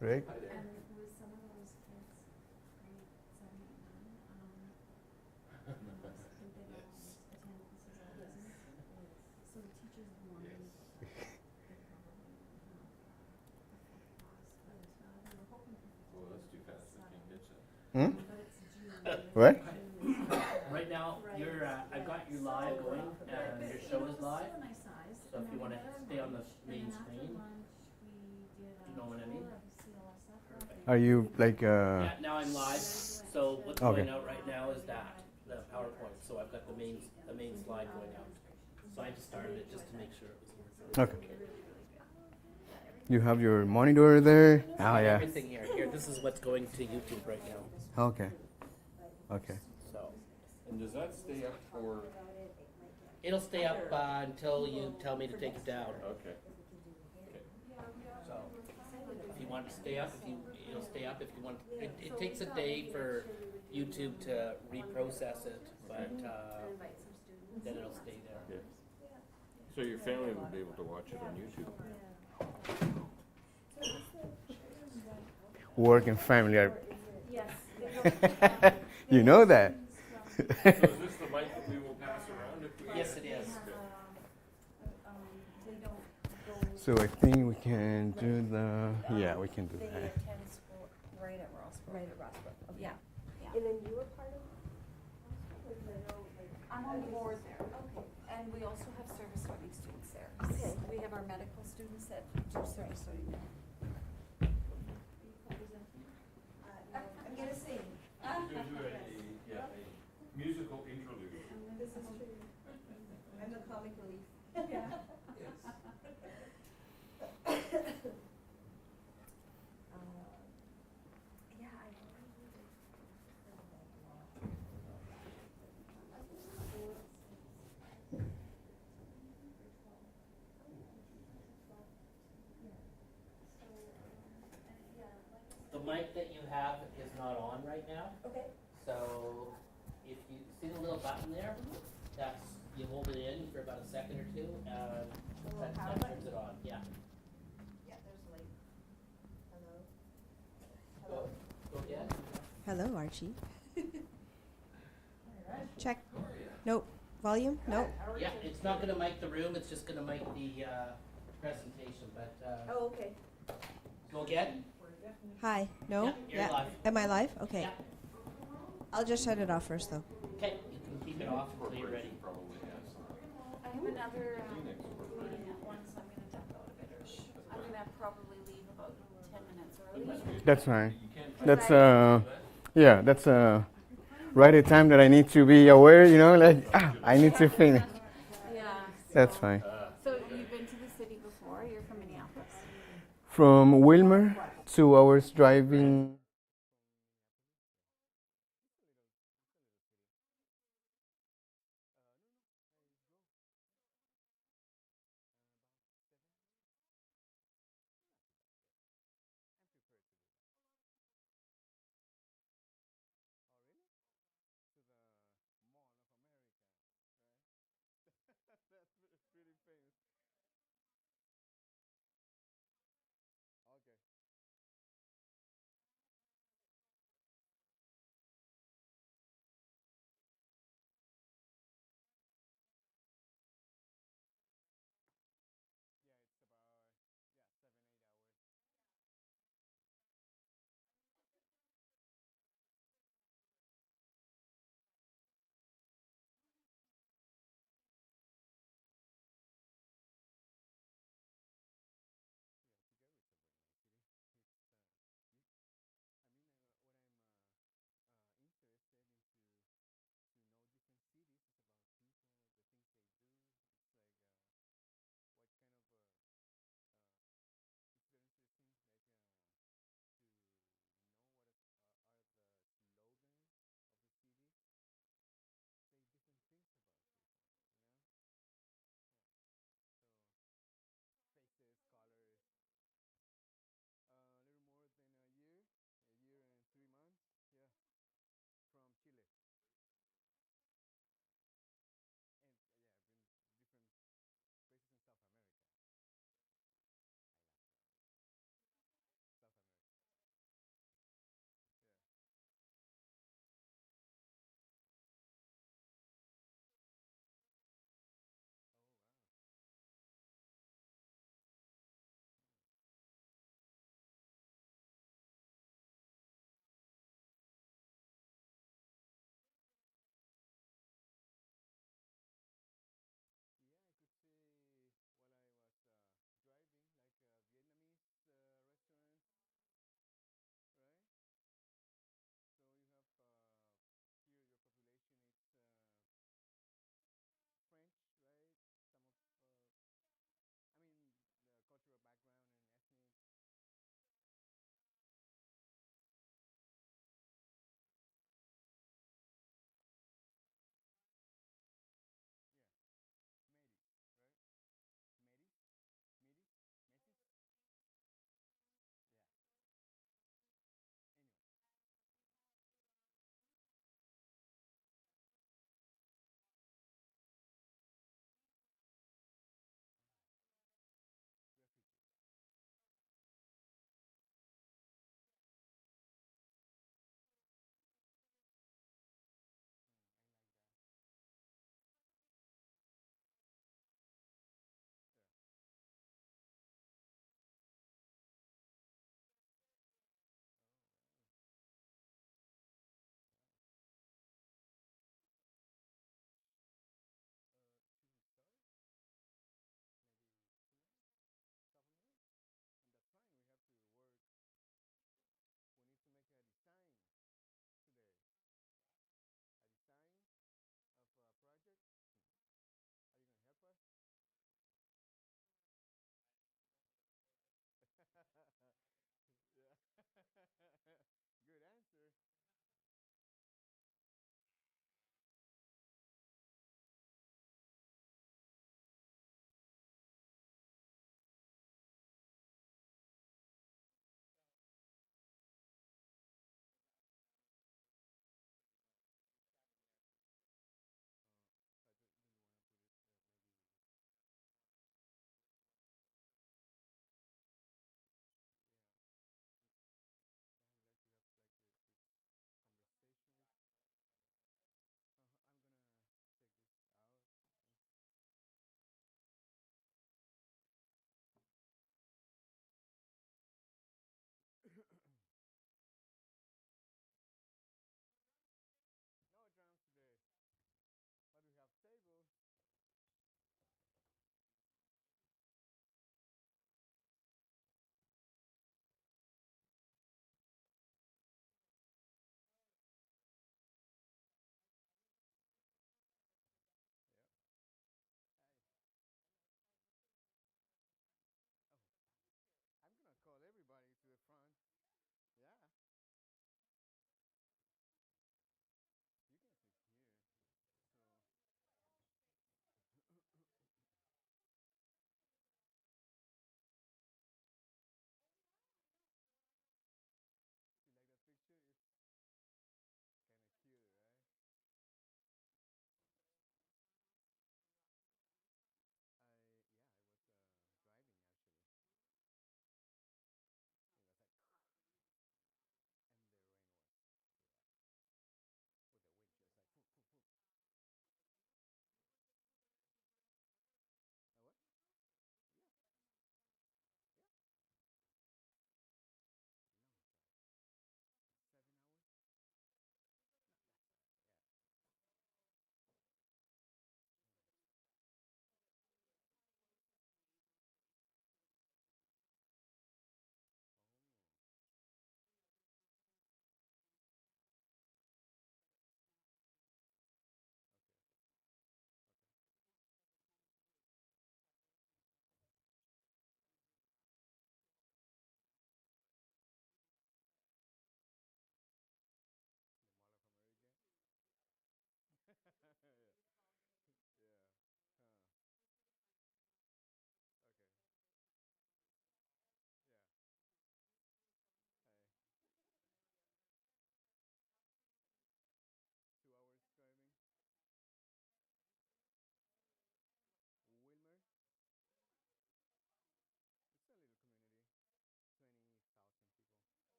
Right? Hmm? What? Right now, I've got you live going, and your show is live. So if you want to stay on the main screen, you know what I mean? Are you like Yeah, now I'm live. So what's Okay. going out right now is the PowerPoint. So I've got the main slide going out. So I just started it just to make sure it was Okay. You have your monitor there? Oh got yeah. everything here. Here, this is what's going to YouTube right now. Okay. Okay. So And does that stay up for? it'll stay up until you tell me to take it down. Okay. So if you want it to stay up, it'll stay up. If you want, it takes a day for YouTube to reprocess it, but then it'll stay there. Yeah. So your family will be able to watch it on YouTube. Work and family are. You know that. So is this the mic that we will pass around if we? Yes, it is. So I think we can do the. Yeah, we can do They that. attend school right at Rossborough. Right at Rossborough. Okay. Yeah. And then you were part of? I'm on board there. Okay. And we also have service learning students there. Okay. We have our medical students that do service learning there. I'm gonna sing. Do a musical interlude. This is true. I'm the comic relief. Yeah. Yeah, I The mic that you have is not on right now. Okay. So if you see the little button there, that's you hold it in for about a second or two, and that turns it on. Yeah. Yeah, there's like, hello. Go. Go again. Hello, Archie. Check. Nope. Volume? Nope. Yeah, it's not going to mic the room. It's just going to mic the presentation. But Oh, okay. go again. Hi. No? Yeah, you're live. Am I live? Okay. Yeah. I'll just shut it off first, though. Okay, you can keep it off until you're ready. Probably has some. I have another Phoenix over meeting at 1, so I'm gonna duck out a bit early. I'm gonna probably leave about 10 minutes early. That's fine. You can't. That's yeah, that's right at time that I need to be aware, you know, like I need to finish. Yeah. That's fine. So you've been to the city before? You're from Minneapolis? From Wilmer, 2 hours driving.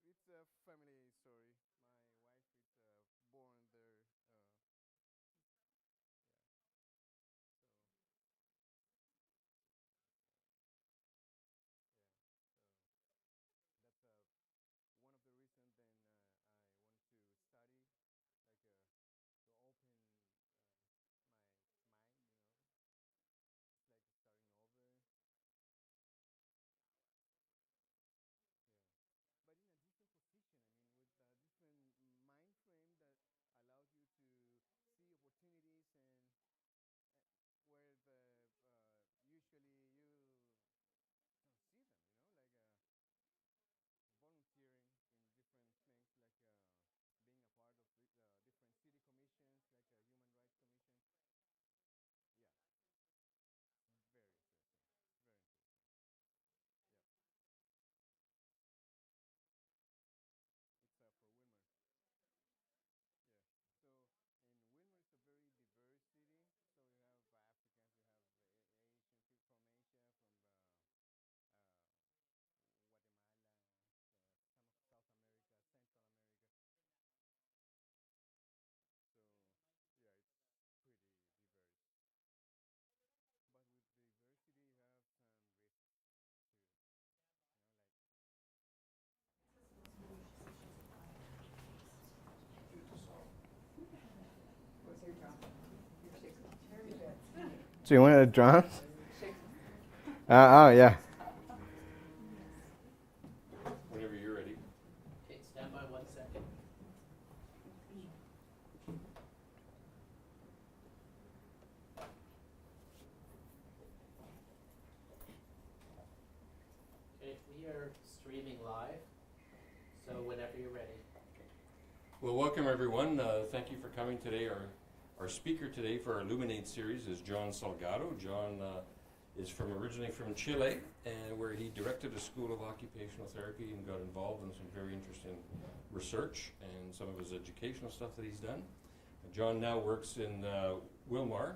It's a family story. My wife is born there. Yeah. Yeah. So that's one of the reasons. Then I wanted to study, like to open my mind. It's like starting over. Yeah. But in a different position. I mean, with a different mind frame that allows you to see opportunities and where the usually you don't see them. Like volunteering in different things, like being a part of different city commissions, like human rights commissions. Yeah, very interesting. Very interesting. Yeah, it's for Wilmer. Yeah. So in Wilmer, it's a very diverse city. So you have Africans, you have Asian people from Asia, from uh, Guatemala, some of South America, Central America. So yeah, it's pretty diverse. But with diversity, you have some risks too. Like so you want a drum? Oh yeah. Whenever you're ready. Okay, stand by 1 second. Okay, we are streaming live, so whenever you're ready. Well, welcome everyone. Thank you for coming today. Our speaker today for our Illuminate series is John Salgado. John is originally from Chile, and where he directed a school of occupational therapy and got involved in some very interesting research and some of his educational stuff that he's done. John now works in Wilmar,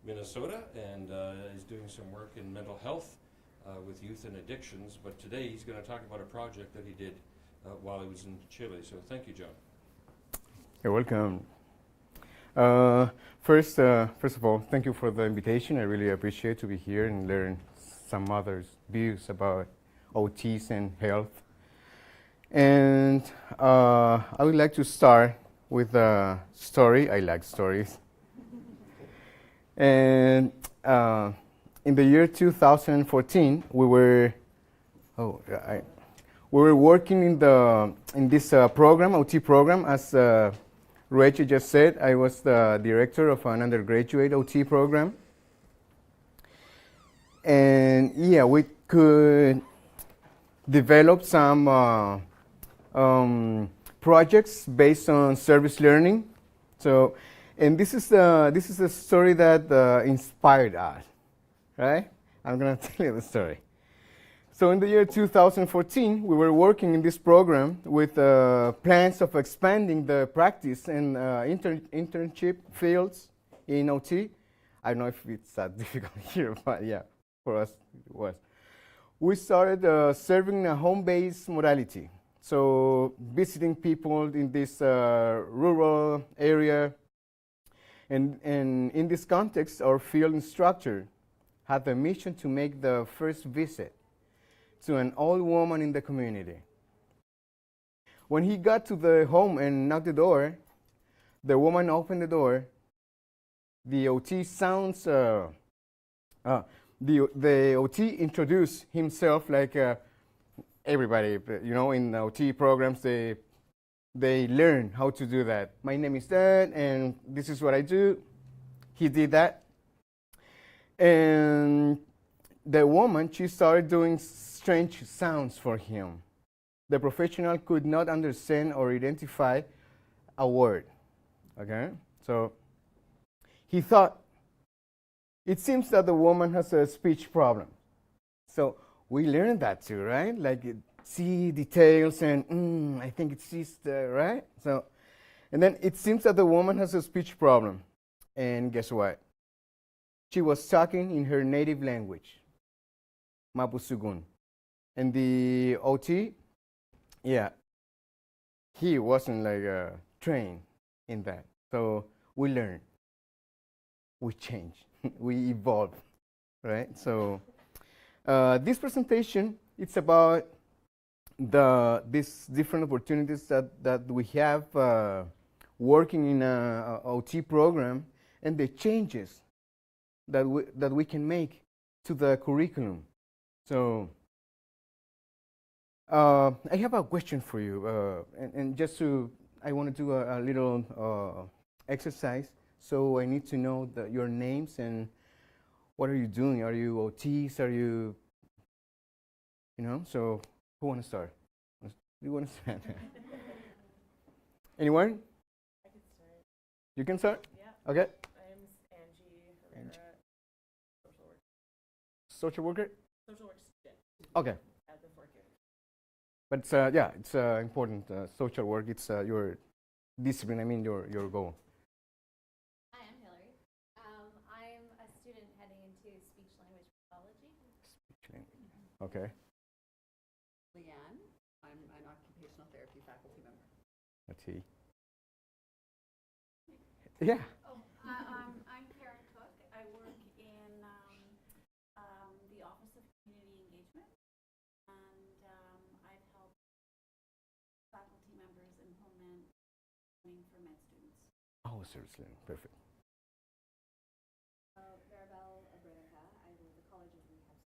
Minnesota, and is doing some work in mental health with youth and addictions. But today he's going to talk about a project that he did while he was in Chile. So thank you, John. You're welcome. First of all, thank you for the invitation. I really appreciate to be here and learn some others' views about OTs and health. And I would like to start with a story. I like stories. And in the year 2014, we were working in this program, OT program, as Rachel just said. I was the director of an undergraduate OT program. And yeah, we could develop some projects based on service learning. So, and this is a story that inspired us, right? I'm gonna tell you the story. So in the year 2014, we were working in this program with plans of expanding the practice and internship fields in OT. I don't know if it's that difficult here, but yeah, for us it was. We started serving a home-based modality. So visiting people in this rural area. And in this context, our field instructor had the mission to make the first visit to an old woman in the community. When he got to the home and knocked the door, the woman opened the door. The OT the OT introduced himself like everybody, in OT programs, they learn how to do that. My name is that, and this is what I do. He did that. And the woman, she started doing strange sounds for him. The professional could not understand or identify a word. Okay? So he thought, it seems that the woman has a speech problem. So we learned that too, right? Like see details and I think it's just right? So, and then it seems that the woman has a speech problem. And guess what? She was talking in her native language, Mapusugun. And the OT, yeah, he wasn't like trained in that. So we learn, we change, we evolve, right? So this presentation, it's about these different opportunities that we have working in a OT program, and the changes that we can make to the curriculum. So I have a question for you, and just I want to do a little exercise. So I need to know your names and what are you doing? Are you OTs? Are you, So who want to start? Do you want to start? Anyone? I could start. You can start? Yeah. Okay. I'm Angie Herrera, social work. Social worker? Social work student Okay. at the fourth year. But it's important. Social work, it's your discipline, I mean your goal. Hi, I'm Hillary. I'm a student heading into speech language pathology. Okay. Leanne, I'm an occupational therapy faculty member. Let's see. Yeah. Oh, I'm Karen Cook. I work in the Office of Community Engagement, and I've helped faculty members implement training for med students. Oh, seriously, perfect. Maribel Abrega, I was the college's rehab.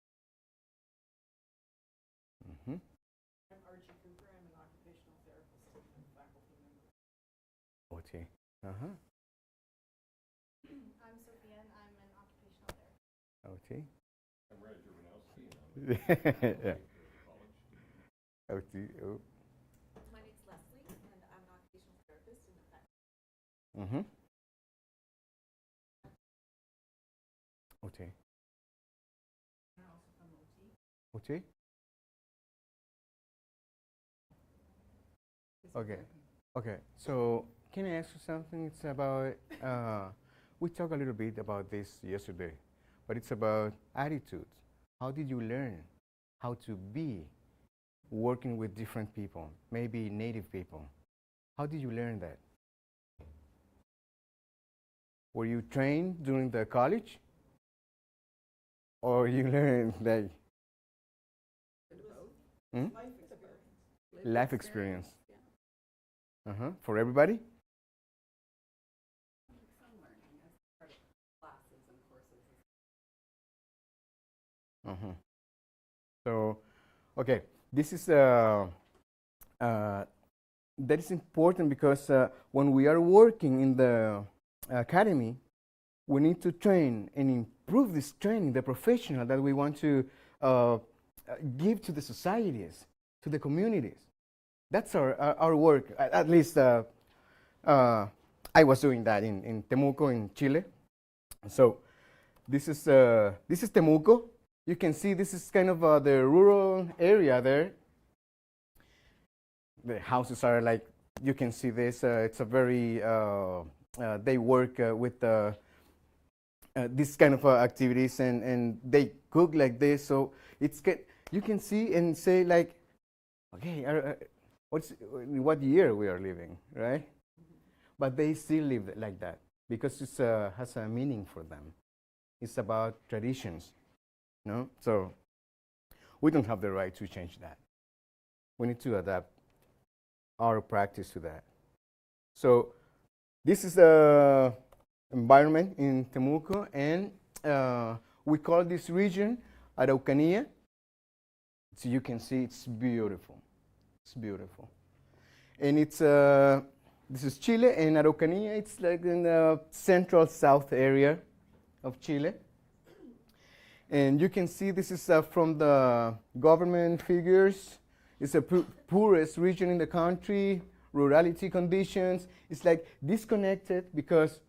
Mm-hmm. I'm Archie Cooper. I'm an occupational therapist and faculty member. Okay. Uh-huh. I'm Sophia, and I'm an occupational therapist. Okay. I'm Red Jurbanowski. Yeah. Okay. Oh. My name's Leslie, and I'm an occupational therapist in the faculty. Mm-hmm. Okay. I'm also from OT. Okay. Okay. Okay. So can I ask you something? It's about we talked a little bit about this yesterday, but it's about attitudes. How did you learn how to be working with different people, maybe native people? How did you learn that? Were you trained during the college? Or you learned like hmm? Life experience? Uh-huh. For everybody? Some learning as part of classes and courses. Uh-huh. So, okay, this is that is important because when we are working in the academy, we need to train and improve this training, the professional that we want to give to the societies, to the communities. That's our work. At least I was doing that in Temuco, in Chile. So this is Temuco. You can see this is kind of the rural area there. The houses are like, you can see this. It's a very, they work with this kind of activities, and they cook like this. So you can see and say like, okay, what year we are living, right? But they still live like that because it has a meaning for them. It's about traditions, no? So we don't have the right to change that. We need to adapt our practice to that. So this is the environment in Temuco, and we call this region Araucanía. So you can see it's beautiful. It's beautiful. And it's this is Chile, and Araucanía, it's like in the central south area of Chile. And you can see this is from the government figures. It's the poorest region in the country, rurality conditions. It's like disconnected because,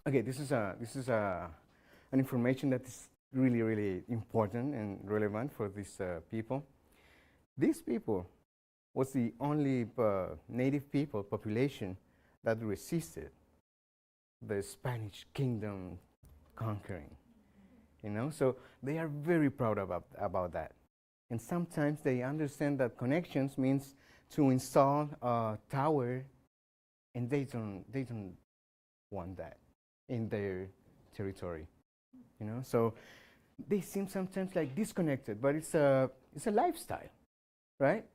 okay, this is an information that is really, really important and relevant for these people. These people was the only native people population that resisted the Spanish kingdom conquering. You know, so they are very proud about that. And sometimes they understand that connections means to install a tower, and they don't want that in their territory, you know. So they seem sometimes like disconnected, but it's a lifestyle, right?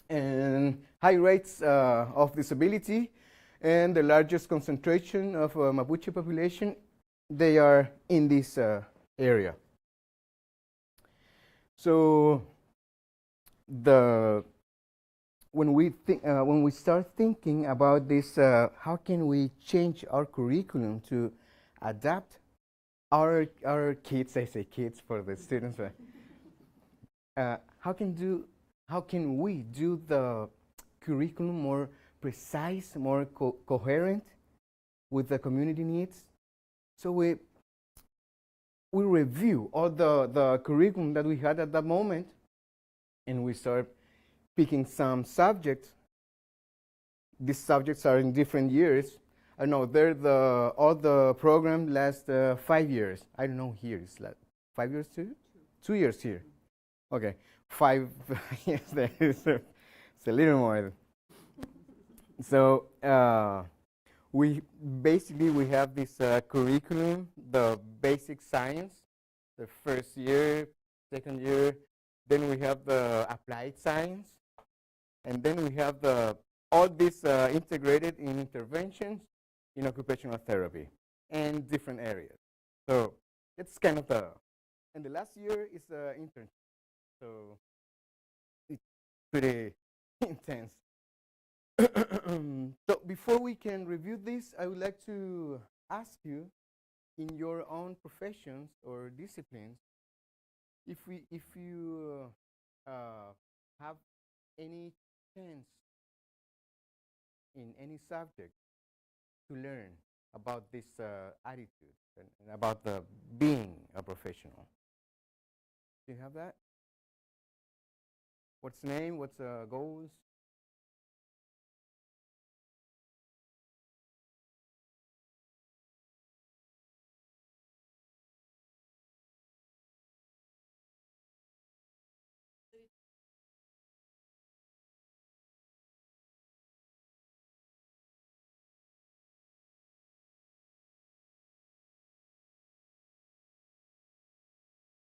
And high rates of disability and the largest concentration of Mapuche population, they are in this area. So when we start thinking about this, how can we change our curriculum to adapt our kids? I say kids for the students. How can we do the curriculum more precise, more coherent with the community needs? So we review all the curriculum that we had at that moment, and we start picking some subjects. These subjects are in different years. I know all the program lasts 5 years. I don't know here. It's like 5 years too? 2 years here. Okay, 5 years there. It's a little more. So we have this curriculum, the basic science, the first year, second year. Then we have the applied science, and then we have all this integrated in interventions in occupational therapy and different areas. So it's kind of and the last year is internship. So it's pretty intense. So before we can review this, I would like to ask you, in your own professions or disciplines, if you have any chance in any subject to learn about this attitude and about the being a professional. Do you have that? What's the name? What's goals?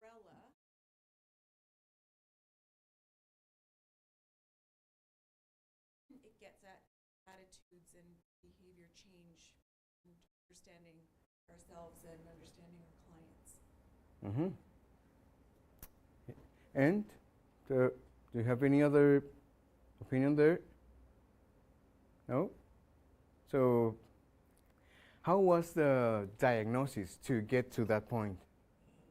Umbrella. It gets at attitudes and behavior change and understanding ourselves and understanding our clients. Mm-hmm. And do you have any other opinion there? No? So how was the diagnosis to get to that point,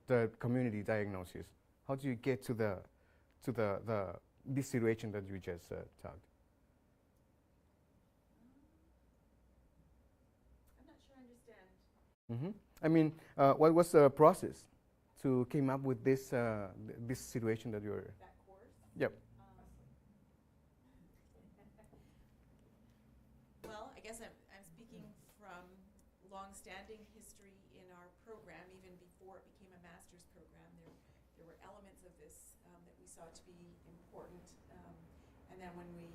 the community diagnosis? How do you get to this situation that you just talked? I'm not sure I understand. Mm-hmm. I mean, what was the process to came up with this this situation that you're? That course? Yep. Well, I guess I'm speaking from long-standing history in our program, even before it became a master's program. There were elements of this that we saw to be important. And then when we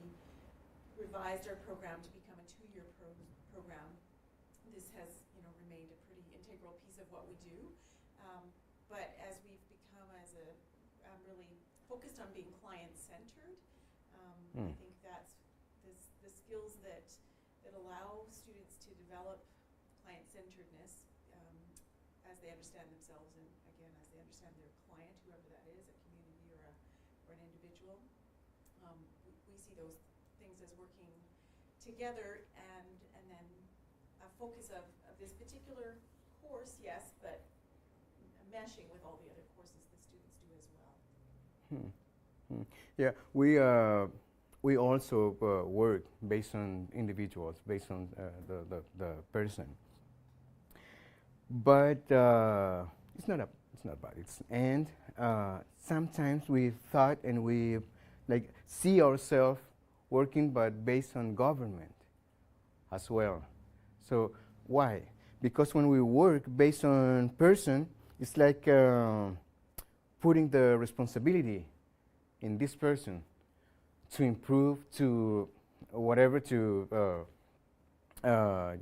revised our program to become a 2-year program, this has remained a pretty integral piece of what we do. But as we've become really focused on being client-centered, I think that's the skills that allow students to develop client-centeredness as they understand themselves and, again, as they understand their client, whoever that is, a community or an individual. We see those things as working together, and then a focus of this particular course, yes, but meshing with all the other courses the students do as well. Yeah, we also work based on individuals, based on the person. But it's not bad. And sometimes we thought and we see ourselves working, but based on government as well. So why? Because when we work based on person, it's like putting the responsibility in this person to improve, to whatever, to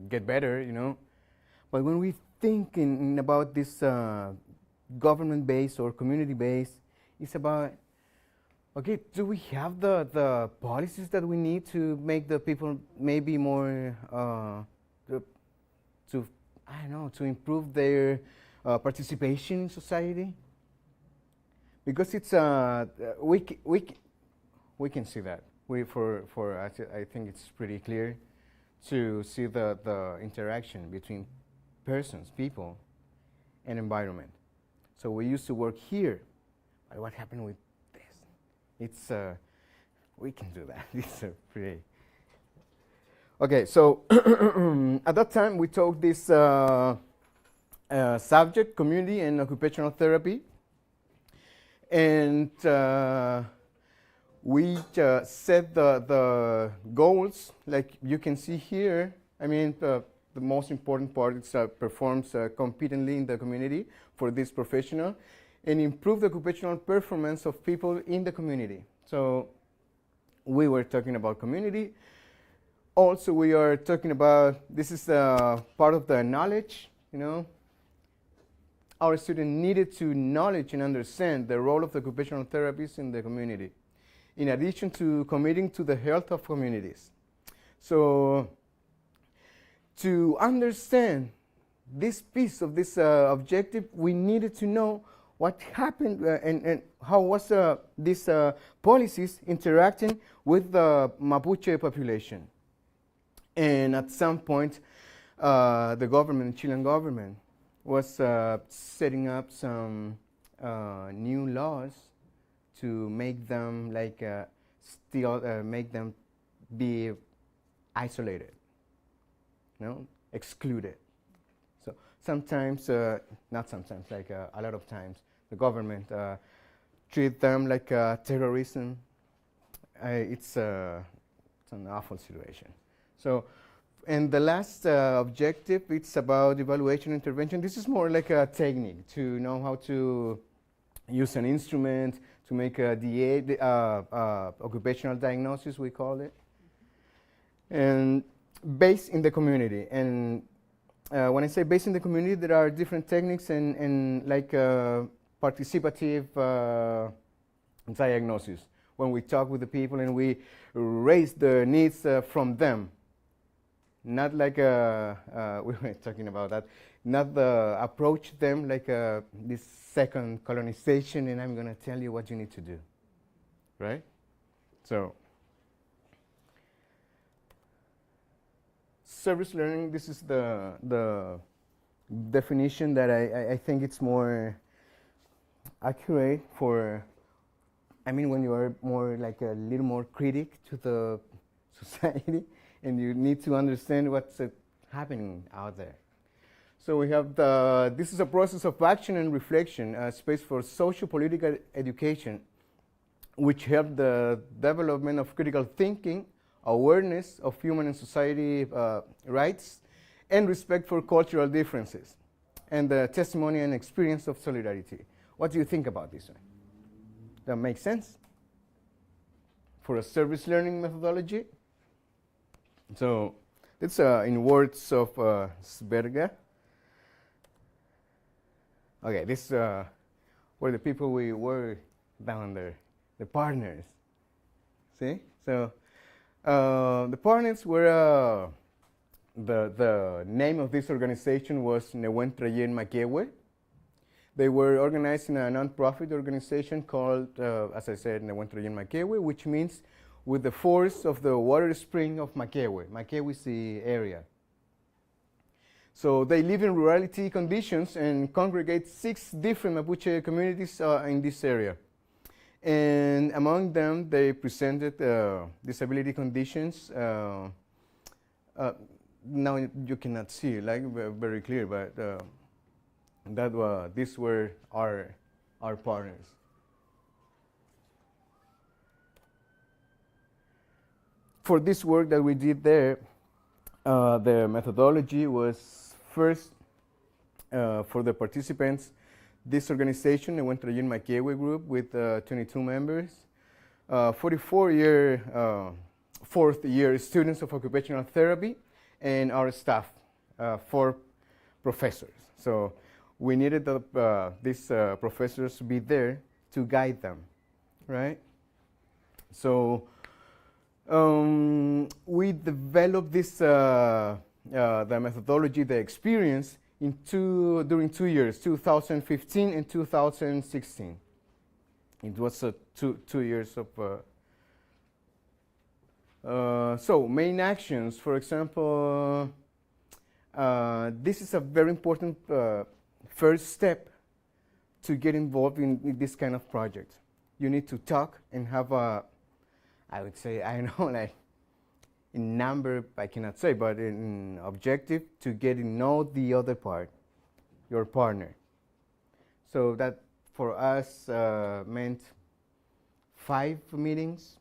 get better, you know. But when we think about this government-based or community-based, it's about, okay, do we have the policies that we need to make the people maybe more, to I don't know, to improve their participation in society? Because it's we can see that. I think it's pretty clear to see the interaction between persons, people, and environment. So we used to work here, but what happened with this? It's we can do that. It's pretty. Okay, so at that time we took this subject, community and occupational therapy, and we set the goals, like you can see here. I mean, the most important part is performs competently in the community for this professional and improve the occupational performance of people in the community. So we were talking about community. Also, we are talking about, this is part of the knowledge, you know. Our student needed to knowledge and understand the role of the occupational therapists in the community, in addition to committing to the health of communities. So to understand this piece of this objective, we needed to know what happened and how was these policies interacting with the Mapuche population. And at some point, the government, Chilean government, was setting up some new laws to make them like make them be isolated, you know, excluded. So sometimes, not sometimes, like a lot of times, the government treat them like terrorism. It's an awful situation. So, and the last objective, it's about evaluation intervention. This is more like a technique to know how to use an instrument to make a occupational diagnosis, we call it, and based in the community. And when I say based in the community, there are different techniques and like participative diagnosis. When we talk with the people and we raise the needs from them. Not like we were talking about that, not the approach them like this second colonization and I'm going to tell you what you need to do, right? So, service learning, this is the definition that I think it's more accurate for, I mean, when you are more like a little more critic to the society, and you need to understand what's happening out there. So we have this is a process of action and reflection, a space for socio-political education, which help the development of critical thinking, awareness of human and society rights, and respect for cultural differences, and the testimony and experience of solidarity. What do you think about this one? That makes sense? For a service learning methodology? So it's in words of Sberga. Okay, this were the people we were down there, the partners. See? So the partners were, the name of this organization was Newentrayen Makewe. They were organized in a non-profit organization called, as I said, Newentrayen Makewe, which means with the force of the water spring of Makewe. Makewe is the area. So they live in rurality conditions and congregate 6 different Mapuche communities in this area. And among them, they presented disability conditions. Now you cannot see, like very clear, but these were our partners. For this work that we did there, the methodology was first for the participants this organization. I went to the Yin Makewe group with 22 members, 4th year students of occupational therapy, and our staff, 4 professors. So we needed these professors to be there to guide them, right? So we developed this the methodology, the experience during 2 years, 2015 and 2016. It was 2 years of. So main actions, for example, this is a very important first step to get involved in this kind of project. You need to talk and have a, I would say, I don't know, like in number, I cannot say, but in objective, to get to know the other part, your partner. So that for us meant 5 meetings.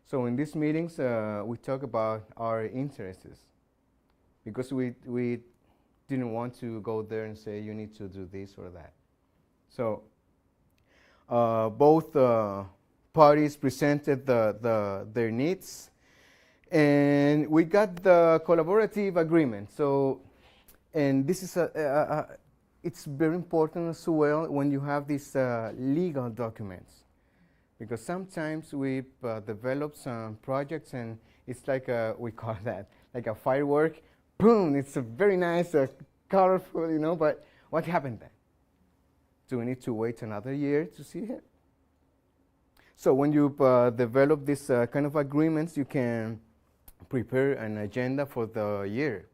So in these meetings, we talk about our interests, because we didn't want to go there and say, you need to do this or that. So both parties presented their needs, and we got the collaborative agreement. So, and this is it's very important as well when you have these legal documents, because sometimes we develop some projects and it's like we call that like a firework. Boom! It's a very nice, colorful, you know. But what happened then? Do we need to wait another year to see it? So when you develop this kind of agreements, you can prepare an agenda for the year.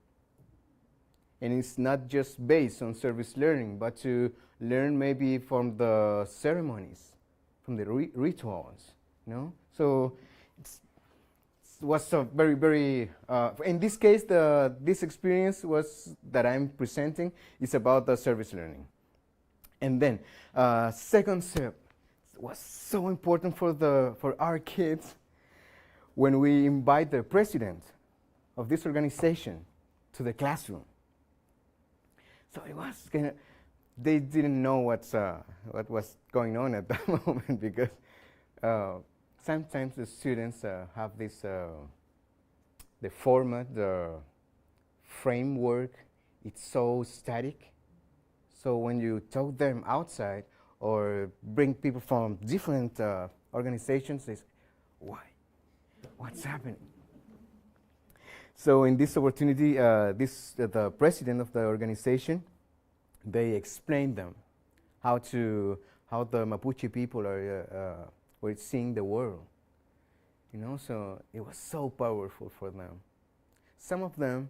And it's not just based on service learning, but to learn maybe from the ceremonies, from the rituals, you know? So it was a very, very, in this case, this experience that I'm presenting is about the service learning. And then, second step was so important for our kids when we invite the president of this organization to the classroom. So it was kind of, they didn't know what was going on at that moment, because sometimes the students have this, the format, the framework, it's so static. So when you talk them outside or bring people from different organizations, they say, why? What's happening? So in this opportunity, the president of the organization, they explained them how the Mapuche people were seeing the world. You know, so it was so powerful for them. Some of them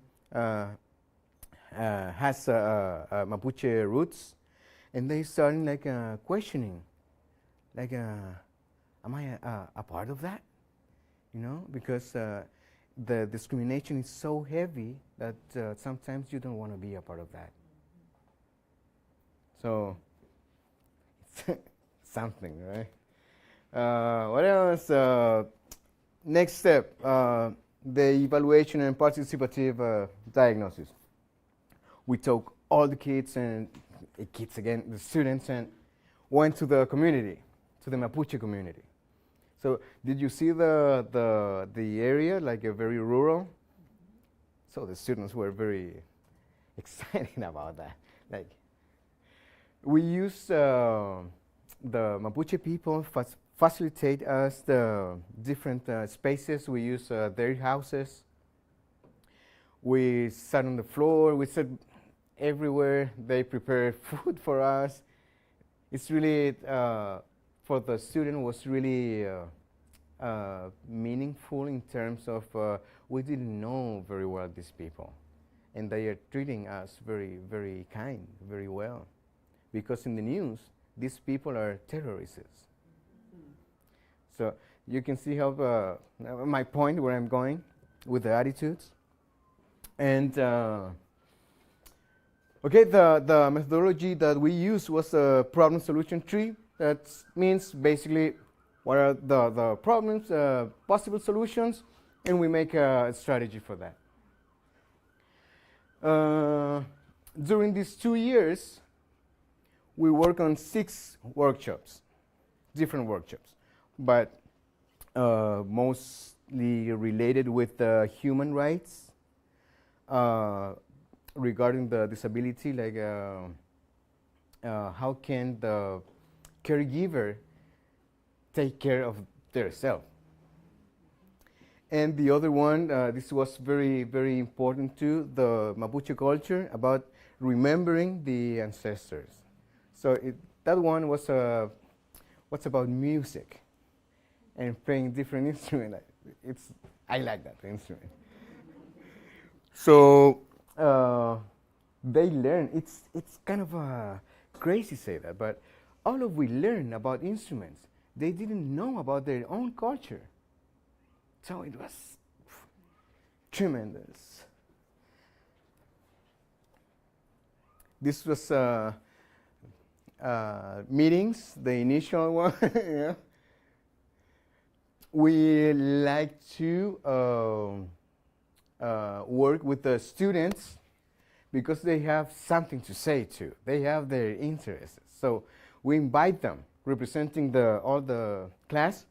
has Mapuche roots, and they started like questioning, like, am I a part of that? You know, because the discrimination is so heavy that sometimes you don't want to be a part of that. So it's something, right? What else? Next step, the evaluation and participative diagnosis. We took all the kids the students, and went to the community, to the Mapuche community. So did you see the area, like a very rural? So the students were very excited about that. Like, we use the Mapuche people facilitate us the different spaces. We use their houses. We sat on the floor. We sat everywhere. They prepare food for us. It's really, for the student, was really meaningful in terms of we didn't know very well these people. And they are treating us very, very kind, very well. Because in the news, these people are terrorists. So you can see how my point, where I'm going with the attitudes. And okay, the methodology that we used was a problem solution tree. That means basically what are the problems, possible solutions, and we make a strategy for that. During these 2 years, we work on 6 workshops, different workshops, but mostly related with human rights regarding the disability, like how can the caregiver take care of themselves. And the other one, this was very, very important too, the Mapuche culture, about remembering the ancestors. So that one was about music and playing different instruments. I like that instrument. So they learn. It's kind of crazy to say that, but all of we learn about instruments, they didn't know about their own culture. So it was tremendous. This was meetings, the initial one. Yeah. We like to work with the students because they have something to say too. They have their interests. So we invite them, representing all the class,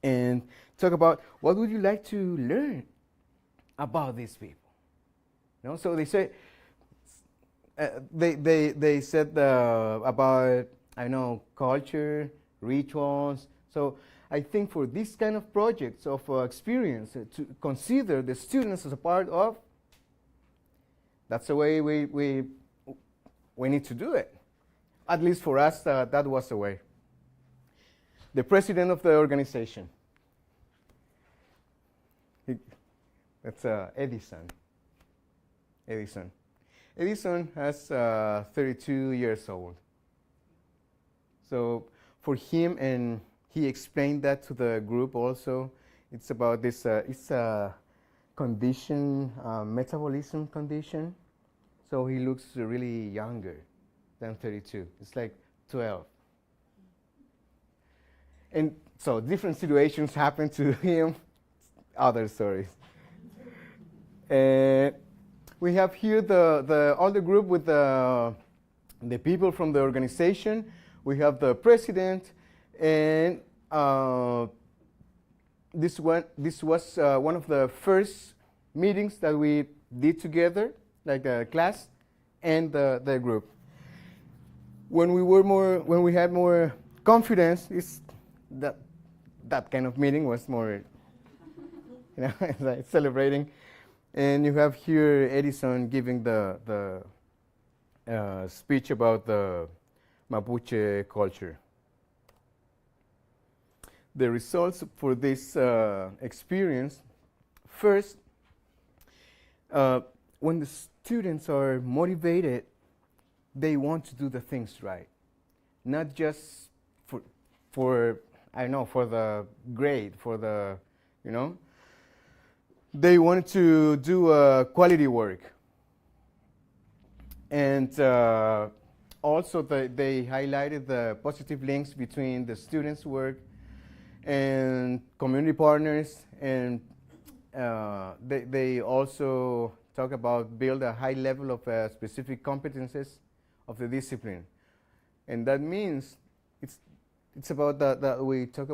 and talk about what would you like to learn about these people. You know, so they say they said about, I know, culture, rituals. So I think for this kind of projects of experience, to consider the students as a part of, that's the way we need to do it. At least for us, that was the way. The president of the organization, that's Edison. Edison has 32 years old. So for him, and he explained that to the group also, it's about this, it's a condition, metabolism condition. So he looks really younger than 32. It's like 12. And so different situations happen to him, other stories. We have here all the group with the people from the organization. We have the president, and this was one of the first meetings that we did together, like the class and the group. When we had more confidence, that kind of meeting was more, like celebrating. And you have here Edison giving the speech about the Mapuche culture. The results for this experience, first, when the students are motivated, they want to do the things right, not just for the grade, They wanted to do quality work. And also they highlighted the positive links between the students' work and community partners, and they also talk about build a high level of specific competences of the discipline. And that means it's about that we talked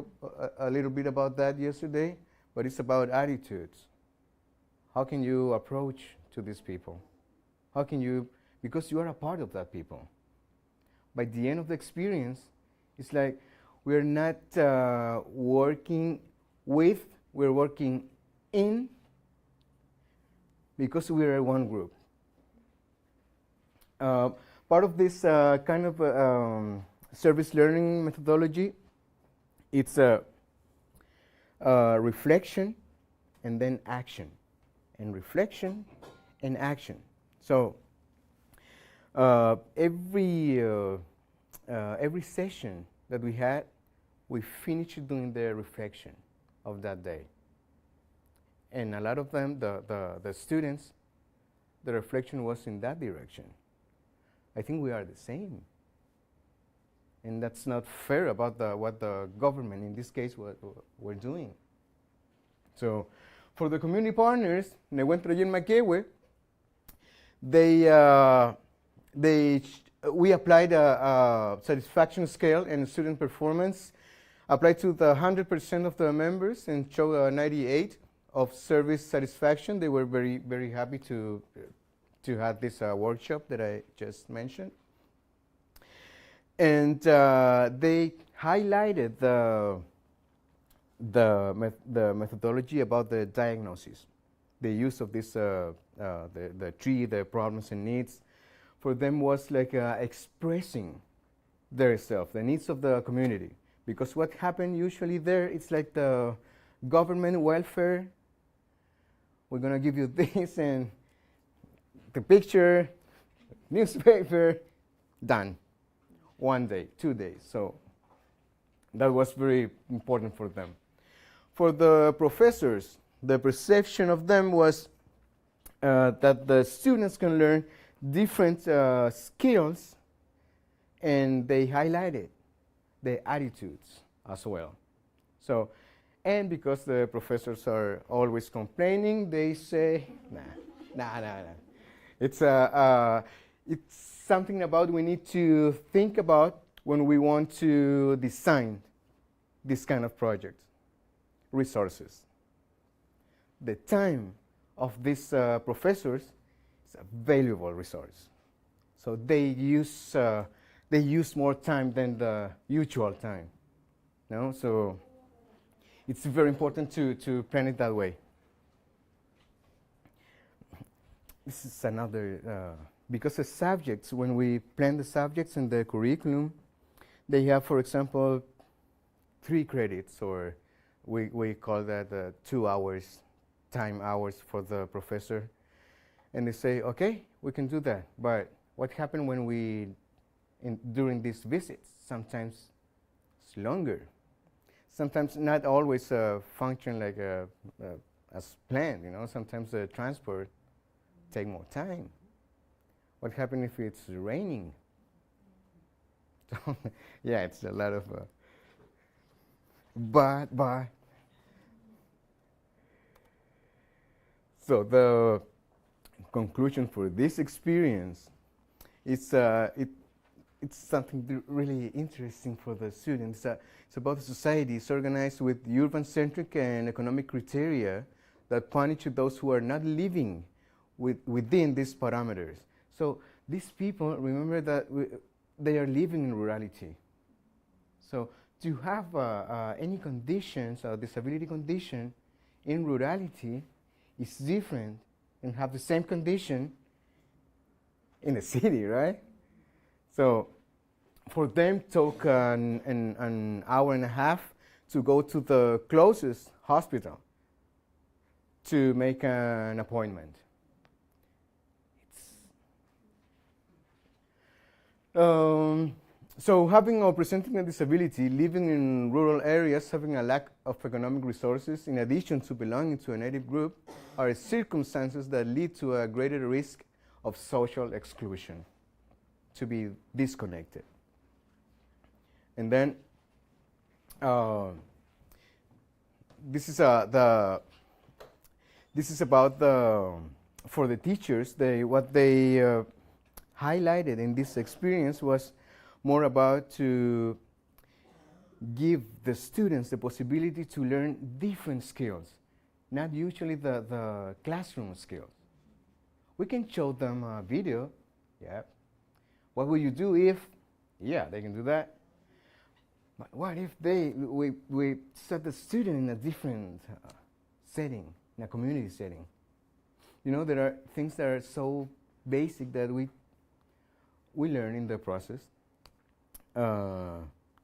a little bit about that yesterday, but it's about attitudes. How can you approach to these people? How can you, because you are a part of that people. By the end of the experience, it's like we're not working with, we're working in, because we are one group. Part of this kind of service learning methodology, it's reflection and then action. And reflection and action. So every session that we had, we finished doing the reflection of that day. And a lot of them, the students, the reflection was in that direction. I think we are the same. And that's not fair about what the government, in this case, were doing. So for the community partners, Nehuentra y Makewe, they we applied a satisfaction scale and student performance applied to the 100% of the members and showed a 98 of service satisfaction. They were very, very happy to have this workshop that I just mentioned. And they highlighted the methodology about the diagnosis, the use of this, the tree, the problems and needs. For them was like expressing their self, the needs of the community. Because what happened usually there, it's like the government welfare. We're going to give you this and the picture, newspaper, done. 1 day, 2 days. So that was very important for them. For the professors, the perception of them was that the students can learn different skills, and they highlighted the attitudes as well. So, and because the professors are always complaining, they say, nah. It's something about we need to think about when we want to design this kind of project. Resources. The time of these professors is a valuable resource. So they use more time than the usual time. No? So it's very important to plan it that way. This is another, because the subjects, when we plan the subjects in the curriculum, they have, for example, 3 credits, or we call that 2 hours, time hours for the professor. And they say, okay, we can do that. But what happened when during these visits? Sometimes it's longer. Sometimes not always function like as planned, you know. Sometimes the transport take more time. What happens if it's raining? Yeah, it's a lot of but so the conclusion for this experience is it's something really interesting for the students. It's about the society. It's organized with urban-centric and economic criteria that punish those who are not living within these parameters. So these people, remember that they are living in rurality. So to have any conditions or disability condition in rurality is different and have the same condition in the city, right? So for them took an hour and a half to go to the closest hospital to make an appointment. So having or presenting a disability, living in rural areas, having a lack of economic resources, in addition to belonging to a native group, are circumstances that lead to a greater risk of social exclusion, to be disconnected. And then this is about for the teachers. What they highlighted in this experience was more about to give the students the possibility to learn different skills, not usually the classroom skills. We can show them a video, yeah. What will you do if, yeah, they can do that. But what if we set the student in a different setting, in a community setting? You know, there are things that are so basic that we learn in the process.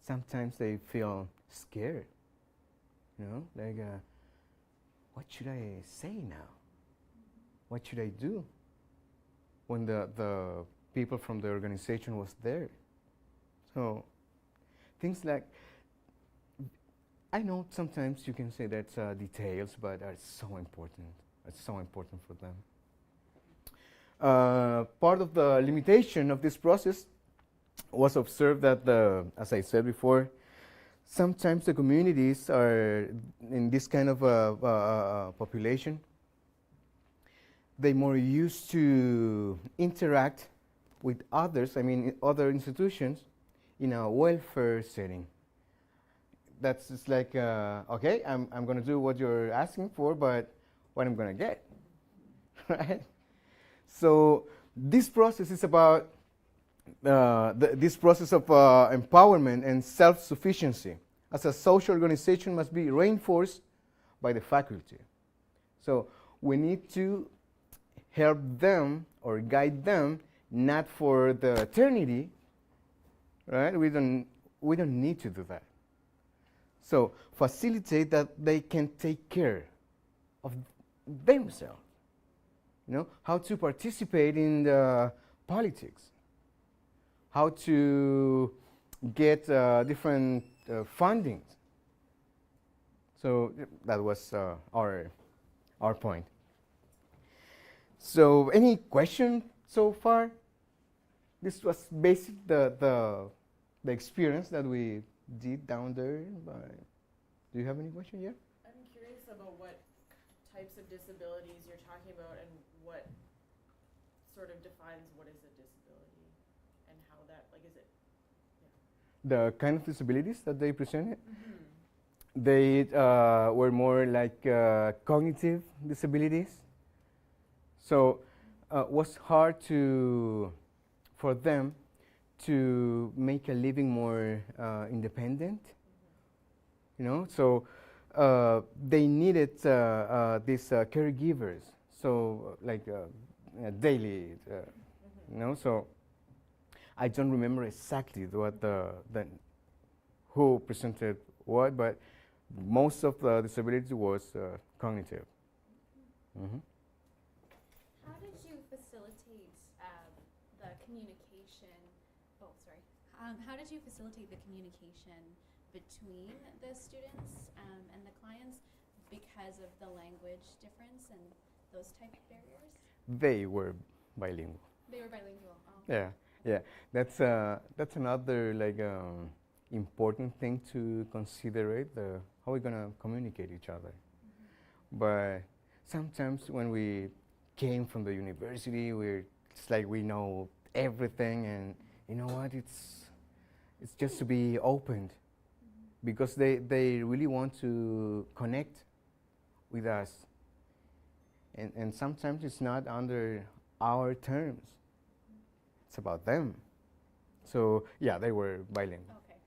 Sometimes they feel scared, you know, like, what should I say now? What should I do? When the people from the organization was there. So things like, I know sometimes you can say that's details, but are so important. It's so important for them. Part of the limitation of this process was observed that, as I said before, sometimes the communities are in this kind of population. They're more used to interact with others, I mean other institutions, in a welfare setting. That's just like, okay, I'm going to do what you're asking for, but what I'm going to get, right? So this process is about this process of empowerment and self-sufficiency as a social organization must be reinforced by the faculty. So we need to help them or guide them, not for the eternity, right? We don't need to do that. So facilitate that they can take care of themselves. You know, how to participate in the politics, how to get different fundings. So that was our point. So any question so far? This was basic the experience that we did down there. But do you have any question yet? I'm curious about what types of disabilities you're talking about and what sort of defines what is a disability and how that, like, is it? The kind of disabilities that they presented, they were more like cognitive disabilities. So it was hard for them to make a living more independent. You know, so they needed these caregivers. So like daily, you know. So I don't remember exactly what who presented what, but most of the disability was cognitive. Mm-hmm. How did you facilitate the communication? Oh, sorry. How did you facilitate the communication between the students and the clients because of the language difference and those type of barriers? They were bilingual. They were bilingual. Oh. Yeah, yeah. That's another like important thing to consider. How we're gonna communicate each other. But sometimes when we came from the university, it's like we know everything, and you know what? It's just to be opened, because they really want to connect with us, and sometimes it's not under our terms. It's about them. So yeah, they were bilingual. Okay.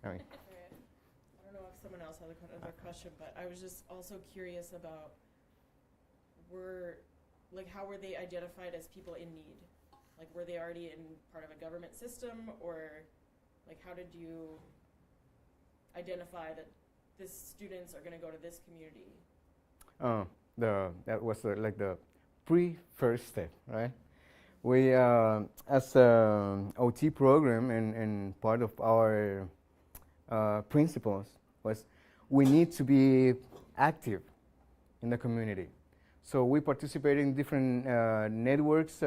I mean, I don't know if someone else had another question, but I was just also curious about how were they identified as people in need? Like, were they already in part of a government system, or like how did you identify that these students are going to go to this community? That was like the first step, right? We, as a OT program, and part of our principles was we need to be active in the community. So we participate in different networks,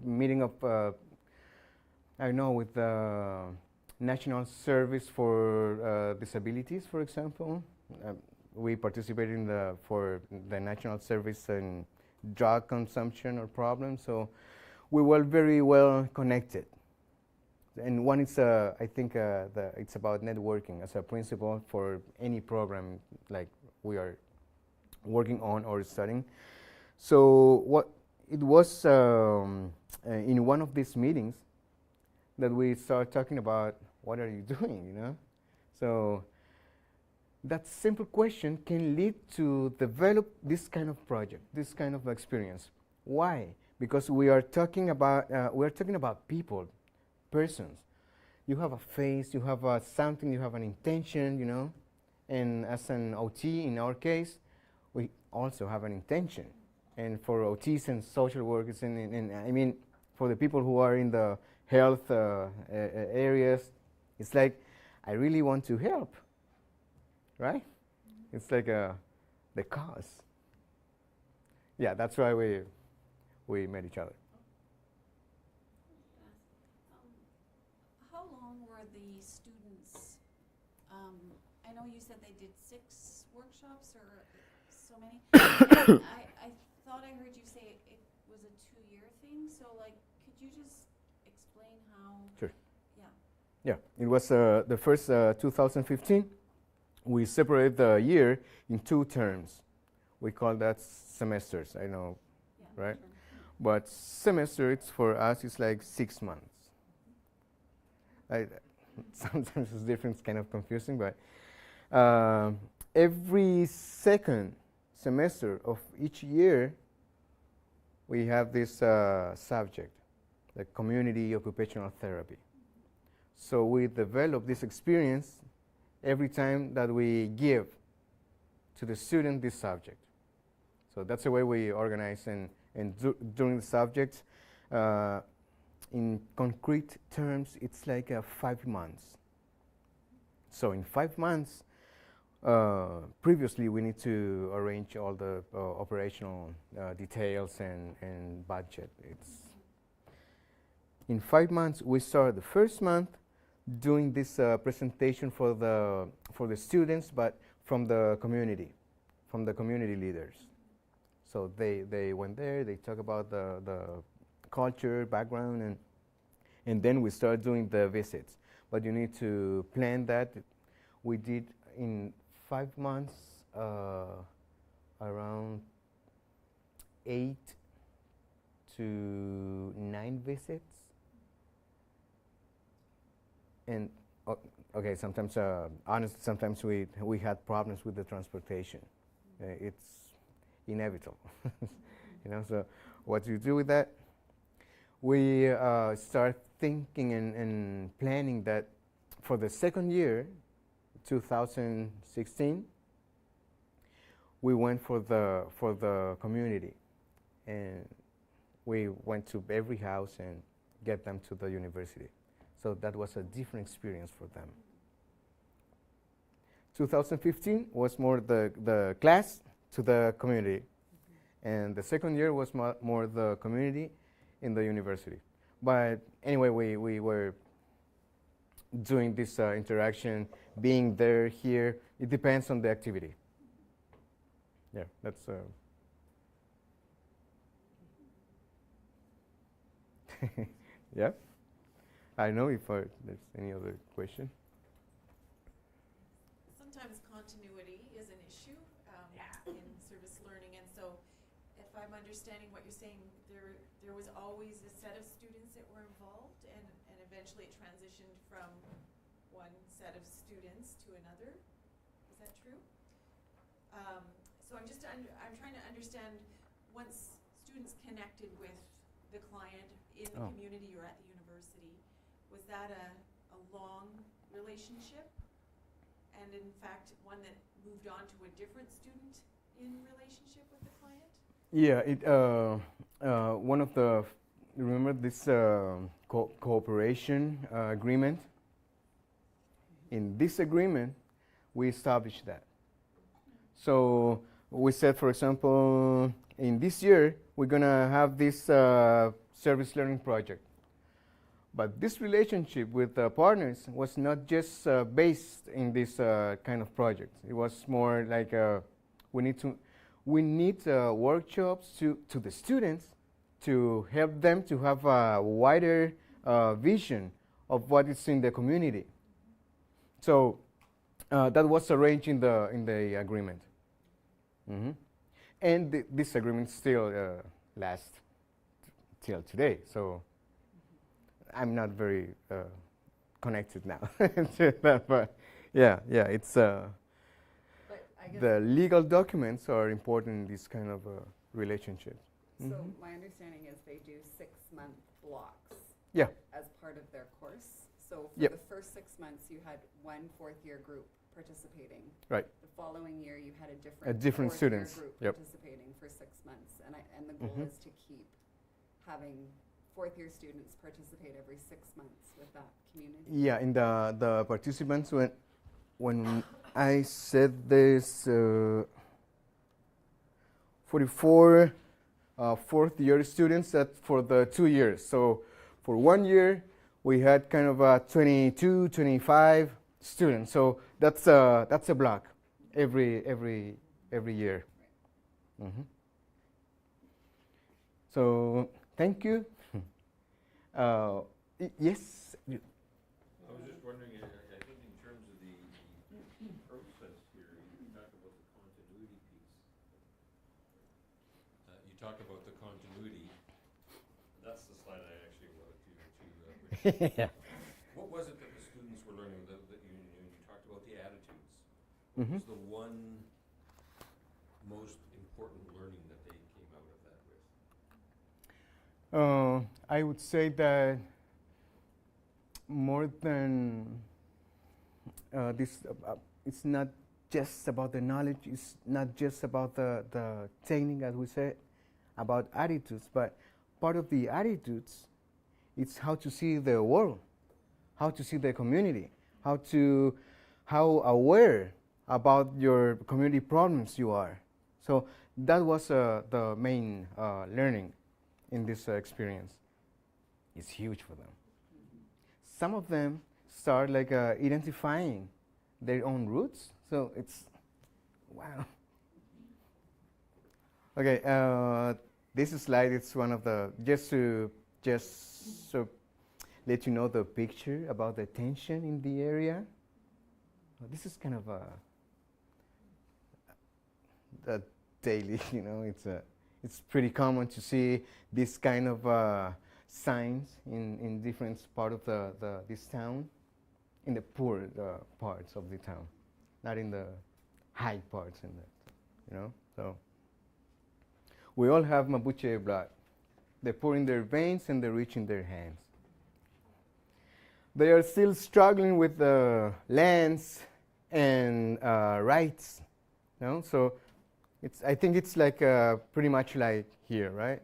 meeting up, I don't know, with the National Service for Disabilities, for example. We participated for the National Service in drug consumption or problems. So we were very well connected. And one is, I think, it's about networking as a principle for any program like we are working on or studying. So what it was in one of these meetings that we started talking about, what are you doing, you know? So that simple question can lead to develop this kind of project, this kind of experience. Why? Because we are talking about people, persons. You have a face, you have something, you have an intention, you know. And as an OT, in our case, we also have an intention. And for OTs and social workers, and I mean, for the people who are in the health areas, it's like, I really want to help, right? It's like the cause. Yeah, that's why we met each other. How long were the students, I know you said they did 6 workshops or so many. I thought I heard you say it was a 2-year thing, so like, could you just explain how? Sure. Yeah. Yeah, it was the first 2015. We separated the year in 2 terms. We call that semesters. I know, Yeah. right? Sure. But semester, it's for us, it's like 6 months. Sometimes it's different, it's kind of confusing, but every second semester of each year, we have this subject, the community occupational therapy. So we develop this experience every time that we give to the student this subject. So that's the way we organize and during the subjects. In concrete terms, it's like 5 months. So in 5 months, previously we need to arrange all the operational details and budget. In 5 months, we start the first month doing this presentation for the students, but from the community leaders. So they went there, they talk about the culture, background, and then we start doing the visits. But you need to plan that. We did in 5 months around 8 to 9 visits. And okay, sometimes honestly, sometimes we had problems with the transportation. It's inevitable, you know. So what do you do with that? We start thinking and planning that for the second year, 2016, we went for the community, and we went to every house and get them to the university. So that was a different experience for them. 2015 was more the class to the community, and the second year was more the community in the university. But anyway, we were doing this interaction, being there, here. It depends on the activity. Yeah, that's. Yeah. I don't know if there's any other question. Sometimes continuity is an issue in service learning, and so if I'm understanding what you're saying, there was always a set of students that were involved, and eventually it transitioned from one set of students to another. Is that true? So I'm trying to understand, once students connected with the client in the community or at the university, was that a long relationship, and in fact one that moved on to a different student in relationship with the client? Yeah, one of the, remember this cooperation agreement? In this agreement, we established that. So we said, for example, in this year, we're gonna have this service learning project. But this relationship with partners was not just based in this kind of project. It was more like we need workshops to the students to help them to have a wider vision of what is in the community. So that was arranged in the agreement. Mm-hmm. And this agreement still lasts till today. So I'm not very connected now to that, but yeah, it's But I guess the legal documents are important in this kind of relationship. so. Mhm. My understanding is they do 6-month blocks Yeah, as part of their course. So for Yep. the first 6 months, you had one 4th-year group participating. right. The following year, you had a different different 4th-year students. group Yep. participating for 6 months, and the goal Mhm. is to keep having 4th-year students participate every 6 months with that community. Yeah, in the participants, when I said this, 44 4th-year students that for the 2 years. So for 1 year, we had kind of 22, 25 students. So that's a block every year. Mm-hmm. So thank you. Yes. I was just wondering, I think in terms of the process here, you talk about the continuity piece. You talk about the continuity. That's the slide I actually wanted to bring. Yeah. What was it that the students were learning that you talked about the attitudes? What Mhm. was the one most important learning that they came out of that with? I would say that more than this, it's not just about the knowledge, it's not just about the technique, as we said, about attitudes, but part of the attitudes, it's how to see the world, how to see the community, how aware about your community problems you are. So that was the main learning in this experience. It's huge for them. Some of them start like identifying their own roots. So it's, wow. Okay, this slide is one of the, just so let you know the picture about the tension in the area. This is kind of a daily, it's pretty common to see this kind of signs in different part of this town, in the poor parts of the town, not in the high parts So we all have Mapuche blood, the poor in their veins and the rich in their hands. They are still struggling with the lands and rights, So I think it's like pretty much like here, right?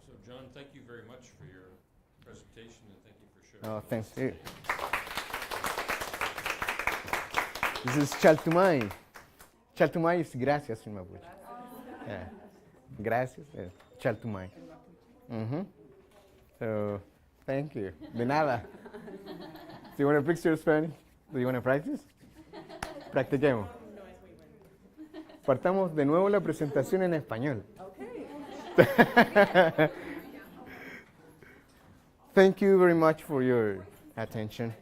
So John, thank you very much for your presentation and thank you for sharing. Oh, thanks. Here. This is Chaltumay. Chaltumay is gracias in Mapuche. Yeah. Gracias, Chaltumay. So, thank you. De nada. Do you want to practice your Spanish? Do you want to practice? Practiquemos. Partamos de nuevo la presentación en español. Thank you very much for your attention.